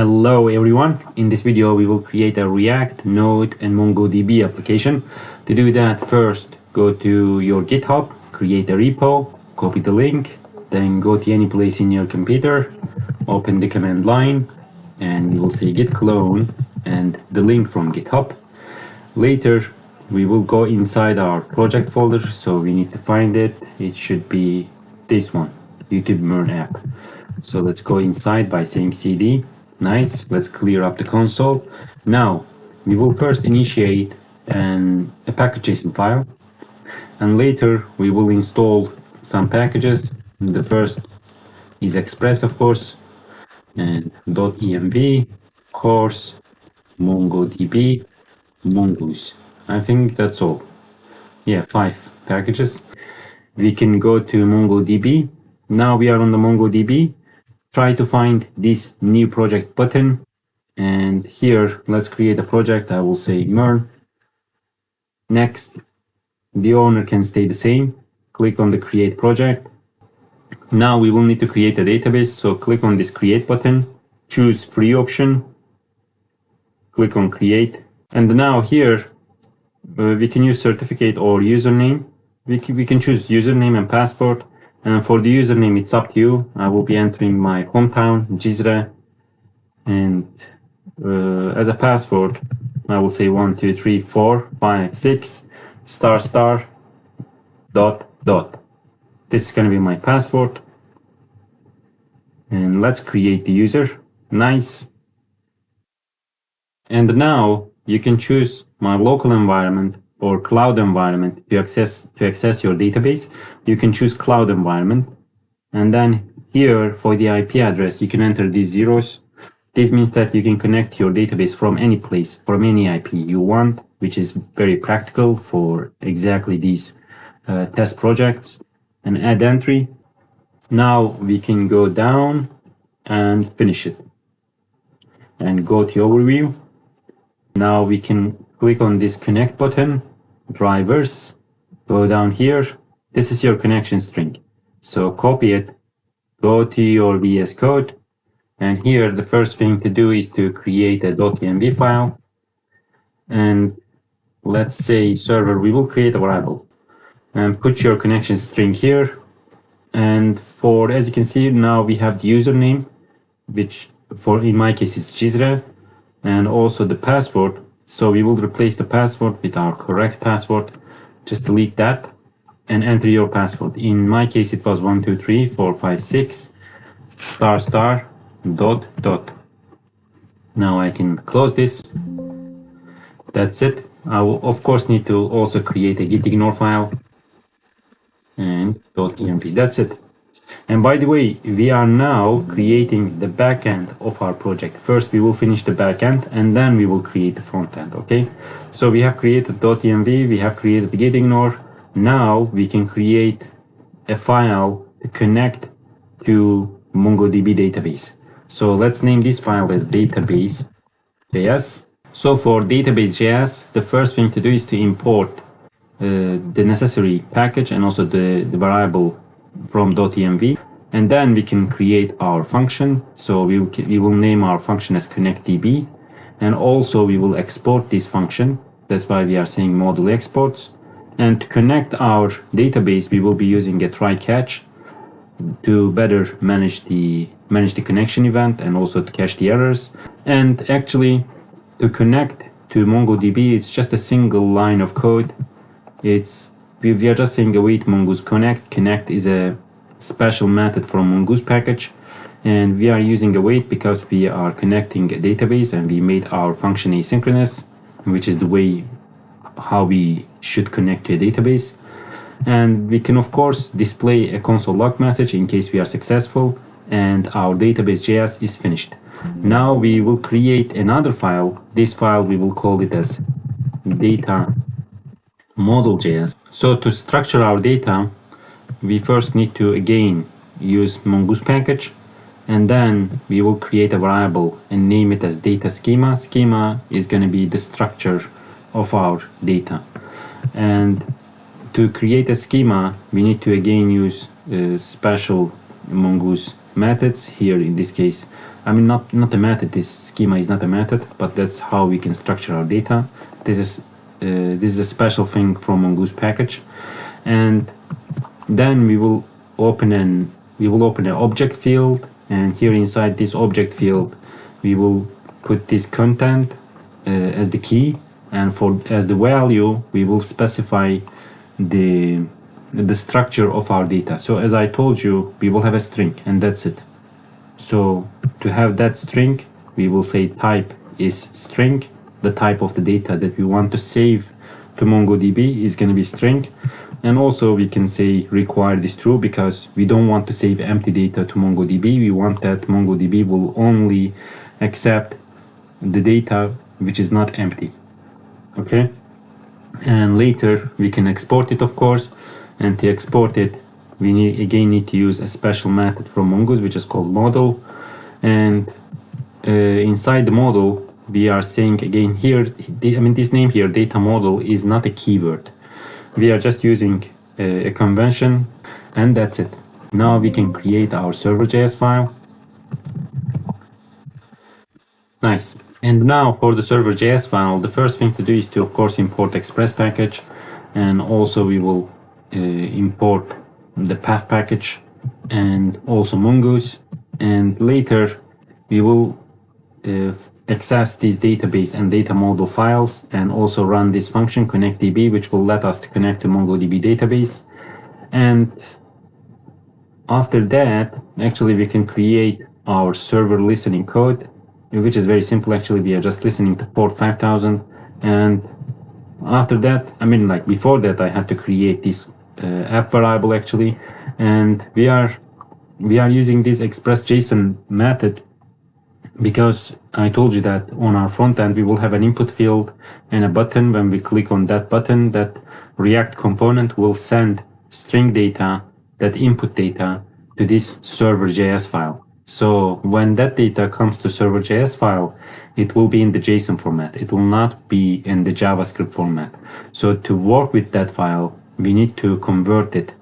Hello everyone, in this video we will create a React, Node and MongoDB application. To do that, first go to your GitHub, create a repo, copy the link, then go to any place in your computer, open the command line, and you will see git clone and the link from GitHub. Later we will go inside our project folder, so we need to find it. It should be this one, YouTube Mern app. So let's go inside by saying cd. Nice, let's clear up the console. Now we will first initiate a package.json file, and later we will install some packages. The first is Express, of course, and .env, course, MongoDB, Mongoose. I think that's all. Yeah, 5 packages. We can go to MongoDB. Now we are on the MongoDB. Try to find this new project button, and here let's create a project. I will say Mern. Next, the owner can stay the same. Click on the create project. Now we will need to create a database, so click on this create button, choose free option, click on create, and now here we can use certificate or username. We can choose username and password. And for the username, it's up to you. I will be entering my hometown, Cizre, and as a password, I will say 1, 2, 3, 4, 5, 6, **, dot. This is going to be my password. And let's create the user. Nice. And now you can choose my local environment or cloud environment to access your database. You can choose cloud environment, and then here for the IP address you can enter these zeros. This means that you can connect your database from any place, from any IP you want, which is very practical for exactly these test projects. And add entry. Now we can go down and finish it and go to overview. Now we can click on this connect button, drivers, go down here. This is your connection string. So copy it, go to your VS Code, and here the first thing to do is to create a .env file. And let's say server, we will create a variable and put your connection string here. And for, as you can see, now we have the username, which in my case is Cizre, and also the password. So we will replace the password with our correct password. Just delete that and enter your password. In my case, it was 1, 2, 3, 4, 5, 6, **, dot. Now I can close this. That's it. I will of course need to also create a gitignore file and .env. That's it. And by the way, we are now creating the backend of our project. First, we will finish the backend, and then we will create the frontend. Okay. So we have created .env, we have created the gitignore. Now we can create a file to connect to MongoDB database. So let's name this file as database.js. So for database.js, the first thing to do is to import the necessary package and also the variable from .env, and then we can create our function. So we will name our function as connectdb, and also we will export this function. That's why we are saying module exports. And to connect our database, we will be using a try catch to better manage the connection event and also to catch the errors. And actually, to connect to MongoDB, it's just a single line of code. We are just saying await Mongoose connect. Connect is a special method from Mongoose package, and we are using await because we are connecting a database and we made our function asynchronous, which is the way how we should connect to a database. And we can of course display a console log message in case we are successful and our database.js is finished. Now we will create another file. This file we will call it as data model.js. So to structure our data, we first need to again use Mongoose package, and then we will create a variable and name it as data schema. Schema is going to be the structure of our data. And to create a schema, we need to again use special Mongoose methods. Here in this case, I mean, not a method. This schema is not a method, but that's how we can structure our data. This is a special thing from Mongoose package, and then we will open an object field, and here inside this object field, we will put this content as the key, and as the value, we will specify the structure of our data. So as I told you, we will have a string, and that's it. So to have that string, we will say type is string. The type of the data that we want to save to MongoDB is going to be string. And also we can say required is true, because we don't want to save empty data to MongoDB. We want that MongoDB will only accept the data which is not empty. Okay. And later we can export it, of course. And to export it, we need to use a special method from Mongoose, which is called model. And inside the model, we are saying again here, this name here, data model, is not a keyword. We are just using a convention, and that's it. Now we can create our server.js file. Nice. And now for the server.js file, the first thing to do is to, of course, import Express package. And also we will import the path package and also Mongoose. And later we will access these database and data model files, and also run this function connectDB, which will let us to connect to MongoDB database. And after that, actually, we can create our server listening code, which is very simple. Actually, we are just listening to port 5000. And after that, before that, I had to create this app variable actually. And we are using this Express.js method, because I told you that on our front end, we will have an input field and a button. When we click on that button, that React component will send string data, that input data, to this server.js file. So when that data comes to server.js file, it will be in the JSON format. It will not be in the JavaScript format. So to work with that file, we need to convert it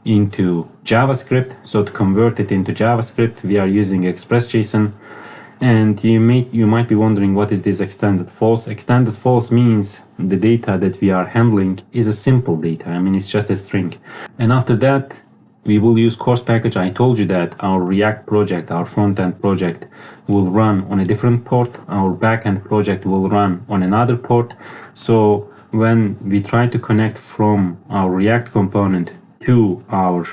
into JavaScript. So to convert it into JavaScript, we are using Express.js. And you might be wondering, what is this extended false? Extended false means the data that we are handling is a simple data. It's just a string. And after that, we will use course package. I told you that our React project, our front-end project, will run on a different port. Our backend project will run on another port. So when we try to connect from our React component to our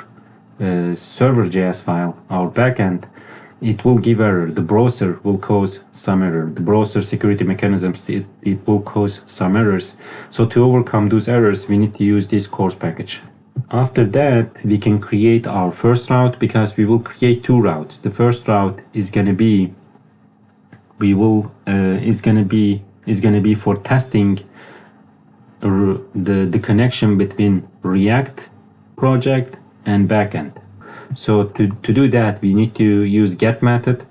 server.js file, our backend, it will give error. The browser will cause some error. The browser security mechanisms, it will cause some errors. So to overcome those errors, we need to use this course package. After that, we can create our first route, because we will create two routes. The first route is gonna be for testing the connection between React project and backend. So to do that, we need to use get method,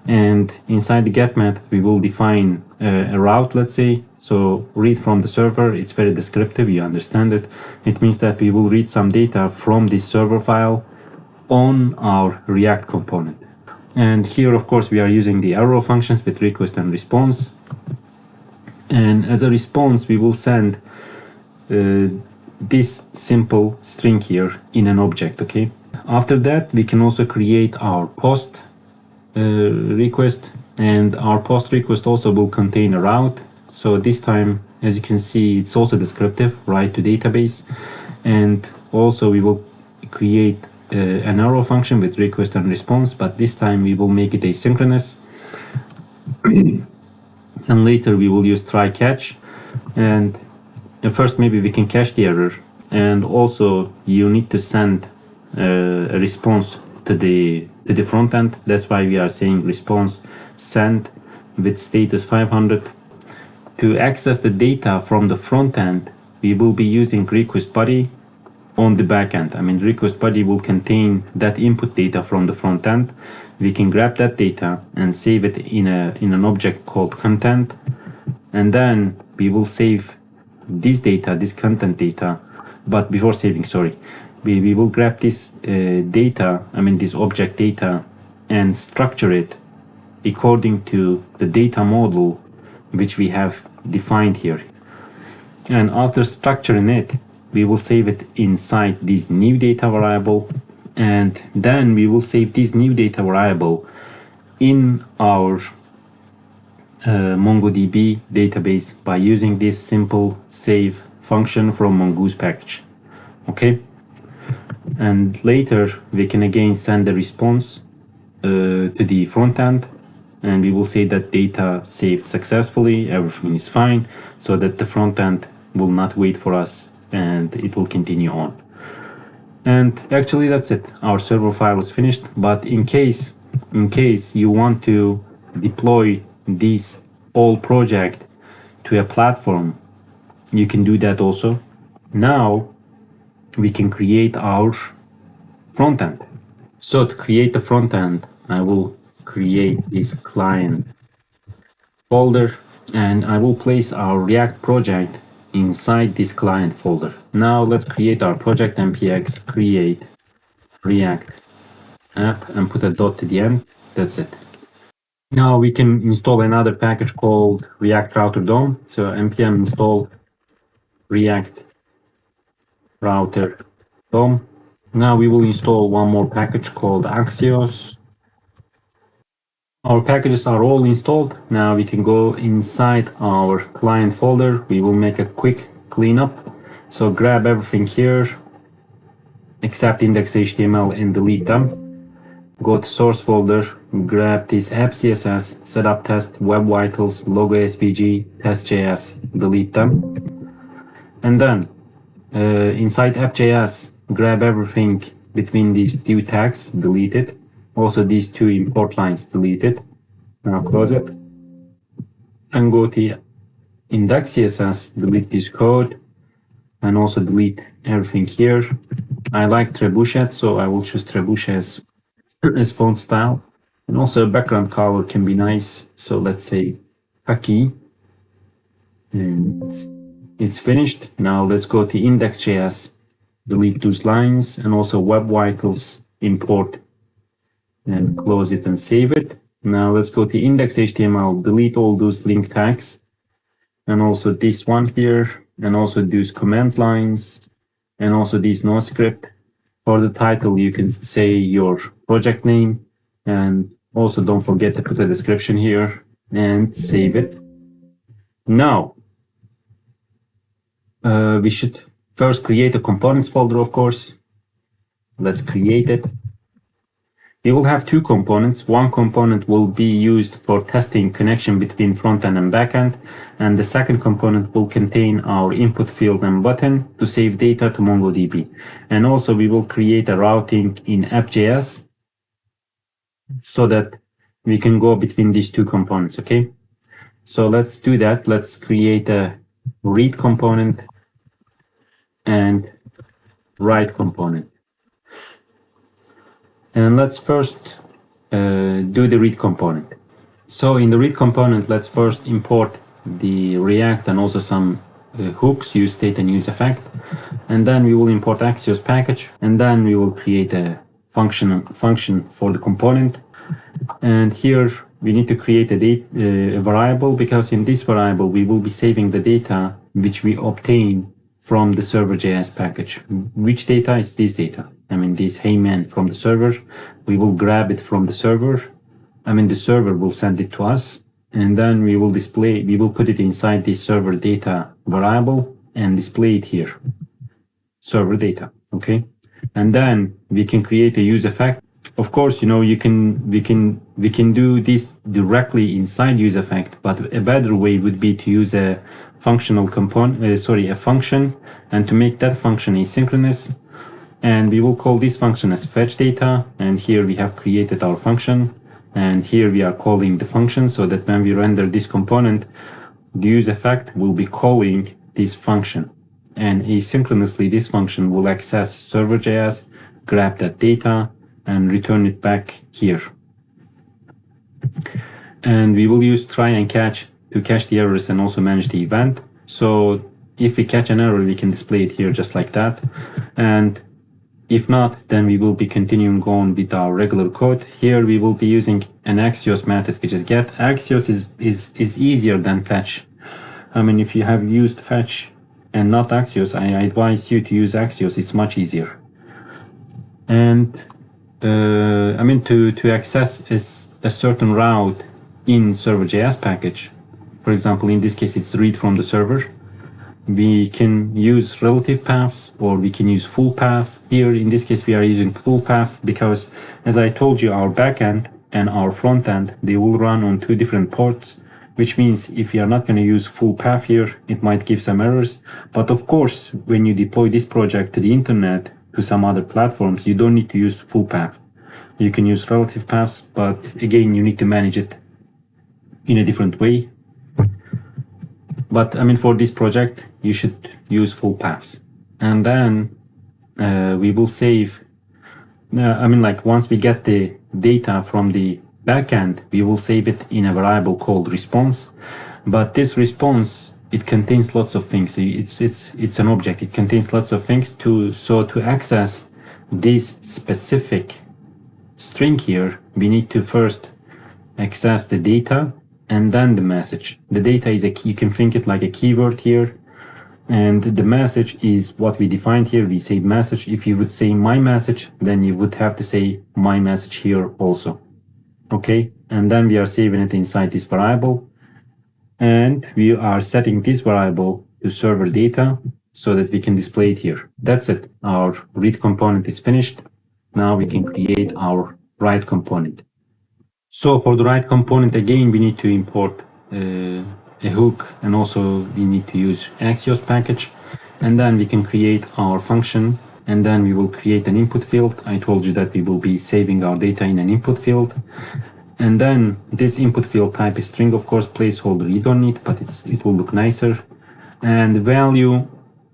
and inside the get method, we will define a route, let's say. So read from the server, it's very descriptive, you understand it. It means that we will read some data from this server file on our React component. And here, of course, we are using the arrow functions with request and response. And as a response, we will send this simple string here in an object, okay? After that, we can also create our post request, and our post request also will contain a route. So this time, as you can see, it's also descriptive, write to database. And also we will create an arrow function with request and response, but this time we will make it asynchronous. And later we will use try catch. And first, maybe we can cache the error. And also you need to send a response to the front end. That's why we are saying response send with status 500. To access the data from the front end, we will be using request body on the back end. Request body will contain that input data from the front end. We can grab that data and save it in an object called content, and then we will save this data, this content data. But before saving, we will grab this data, this object data, and structure it according to the data model which we have defined here. And after structuring it, we will save it inside this new data variable, and then we will save this new data variable in our MongoDB database by using this simple save function from Mongoose package. Okay, and later we can again send the response to the front end, and we will say that data saved successfully, everything is fine, so that the front end will not wait for us and it will continue on. And actually that's it, our server file is finished. But in case you want to deploy this whole project to a platform, you can do that also. Now we can create our front end. So to create the front end, I will create this client folder, and I will place our React project inside this client folder. Now let's create our project, npx create React app, and put a dot to the end. That's it. Now we can install another package called React Router DOM. So npm install React Router DOM. Now we will install one more package called Axios. Our packages are all installed. Now we can go inside our client folder. We will make a quick cleanup. So grab everything here except index.html and delete them. Go to source folder, grab this app.css, setup test, web vitals, logo SVG, test.js, delete them. And then inside app.js, grab everything between these two tags, delete it. Also these two import lines, delete it. Now close it. And go to index.css, delete this code, and also delete everything here. I like trebuchet, so I will choose trebuchet as font style. And also background color can be nice. So let's say khaki. And it's finished. Now let's go to index.js, delete those lines, and also web vitals, import, and close it and save it. Now let's go to index.html, delete all those link tags, and also this one here, and also those command lines, and also this no script. For the title, you can say your project name, and also don't forget to put a description here, and save it. Now, we should first create a components folder, of course. Let's create it. We will have two components. One component will be used for testing connection between frontend and backend, and the second component will contain our input field and button to save data to MongoDB. And also we will create a routing in app.js so that we can go between these two components, okay? So let's do that. Let's create a read component and write component. And let's first do the read component. So in the read component, let's first import the React and also some hooks, use state and use effect. And then we will import Axios package, and then we will create a function for the component. And here we need to create a variable, because in this variable we will be saving the data which we obtain from the server.js package. Which data is this data? I mean, this hey man from the server. We will grab it from the server. I mean, the server will send it to us, and then we will put it inside this server data variable and display it here. Server data, okay? And then we can create a use effect. Of course, you know, we can do this directly inside use effect, but a better way would be to use a functional component, a function, and to make that function asynchronous. And we will call this function as fetch data. And here we have created our function, and here we are calling the function, so that when we render this component, the use effect will be calling this function. And asynchronously, this function will access server.js, grab that data, and return it back here. And we will use try and catch to catch the errors and also manage the event. So if we catch an error, we can display it here just like that. And If not, then we will be continuing on with our regular code. Here we will be using an Axios method, which is get. Axios is easier than fetch. I mean, if you have used fetch and not Axios, I advise you to use Axios. It's much easier. And I mean, to access a certain route in server.js package, for example, in this case, it's read from the server. We can use relative paths or we can use full paths. Here, in this case, we are using full path because, as I told you, our backend and our front end, they will run on 2 different ports, which means if you are not going to use full path here, it might give some errors. But of course, when you deploy this project to the internet, to some other platforms, you don't need to use full path. You can use relative paths, but again, you need to manage it in a different way. But I mean, for this project, you should use full paths. And then we will save, I mean, like once we get the data from the backend, we will save it in a variable called response. But this response, it contains lots of things. It's an object. It contains lots of things to access this specific string here, we need to first access the data and then the message. The data is you can think it like a keyword here, and the message is what we defined here. We say message. If you would say my message, then you would have to say my message here also. Okay, and then we are saving it inside this variable, and we are setting this variable to server data so that we can display it here. That's it. Our read component is finished. Now we can create our write component. So for the write component, again, we need to import a hook, and also we need to use Axios package, and then we can create our function, and then we will create an input field. I told you that we will be saving our data in an input field. And then this input field type is string, of course, placeholder, you don't need, but it will look nicer. And the value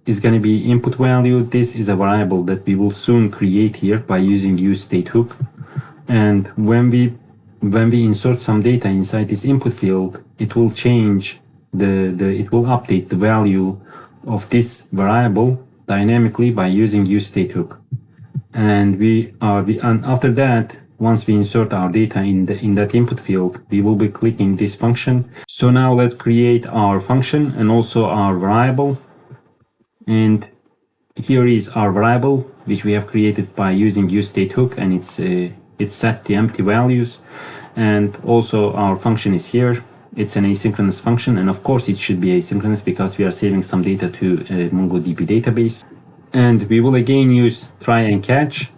is going to be input value. This is a variable that we will soon create here by using useStateHook. And when we insert some data inside this input field, it will change it will update the value of this variable dynamically by using useStateHook. And and after that, once we insert our data in that input field, we will be clicking this function. So now let's create our function and also our variable. And here is our variable, which we have created by using useStateHook, and it's set to empty values. And also our function is here. It's an asynchronous function, and of course it should be asynchronous because we are saving some data to a MongoDB database. And we will again use try and catch.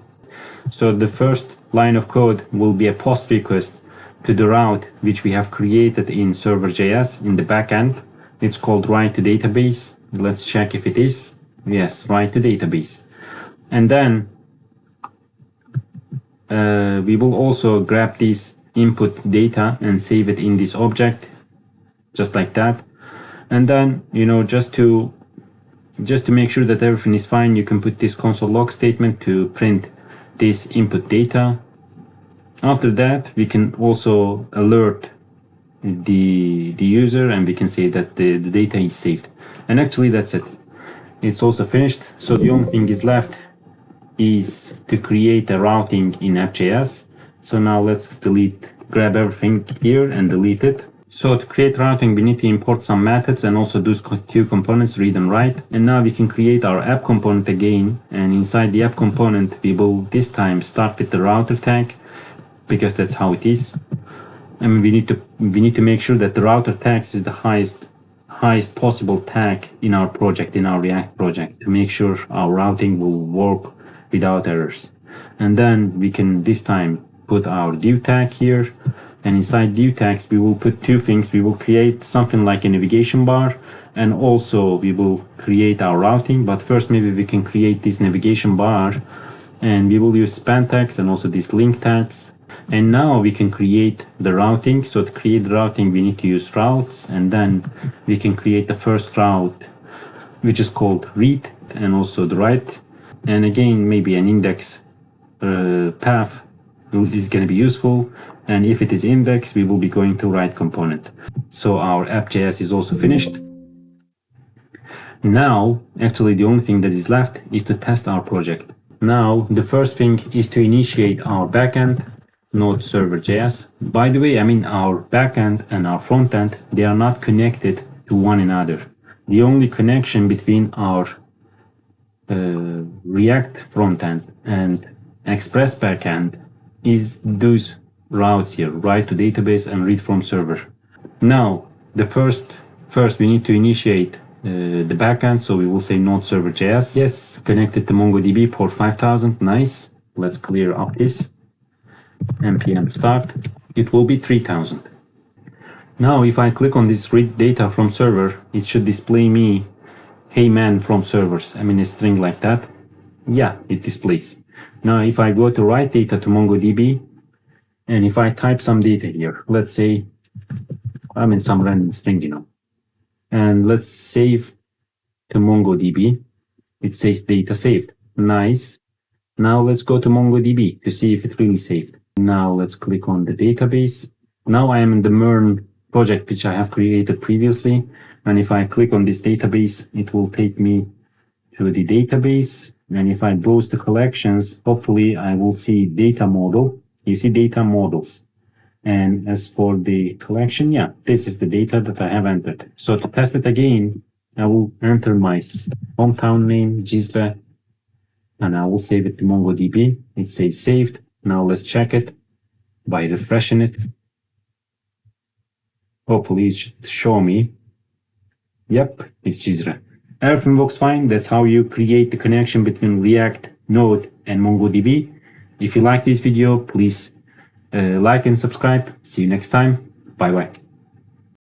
So the first line of code will be a post request to the route which we have created in server.js in the backend. It's called write to database. Let's check if it is. Yes, write to database. And then we will also grab this input data and save it in this object, just like that. And then, just to make sure that everything is fine, you can put this console log statement to print this input data. After that, we can also alert the user, and we can say that the data is saved. And actually that's it. It's also finished. So the only thing is left is to create a routing in app.js. So now let's grab everything here and delete it. So to create routing, we need to import some methods and also those 2 components, read and write. And now we can create our app component again. And inside the app component, we will this time start with the router tag, because that's how it is. I mean, we need to make sure that the router tags is the highest possible tag in our project, in our React project, to make sure our routing will work without errors. And then we can this time put our div tag here, and inside div tags we will put 2 things. We will create something like a navigation bar, and also we will create our routing. But first, maybe we can create this navigation bar, and we will use span tags and also these link tags. And now we can create the routing. So to create the routing, we need to use routes, and then we can create the first route, which is called read, and also the write. And again, maybe an index path is going to be useful. And if it is index, we will be going to write component. So our app.js is also finished. Now, actually, the only thing that is left is to test our project. Now, the first thing is to initiate our backend, Node server.js. By the way, I mean our backend and our frontend, they are not connected to one another. The only connection between our React frontend and Express backend is those routes here, write to database and read from server. Now, the first we need to initiate the backend, so we will say Node server.js. Yes, connected to MongoDB port 5000. Nice. Let's clear up this. npm start. It will be 3000. Now, if I click on this read data from server, it should display me hey man from servers. I mean a string like that. Yeah, it displays. Now, if I go to write data to MongoDB, and if I type some data here, let's say I'm in some random string, and let's save to MongoDB. It says data saved. Nice. Now let's go to MongoDB to see if it really saved. Now let's click on the database. Now I am in the MERN project which I have created previously. And if I click on this database, it will take me to the database. And if I browse the collections, hopefully I will see data model. You see data models. And as for the collection, yeah, this is the data that I have entered. So to test it again, I will enter my hometown name, Cizre, and I will save it to MongoDB. It says saved. Now let's check it by refreshing it. Hopefully it should show me. Yep, it's Cizre. Everything works fine. That's how you create the connection between React, Node, and MongoDB. If you like this video, please like and subscribe. See you next time. Bye bye.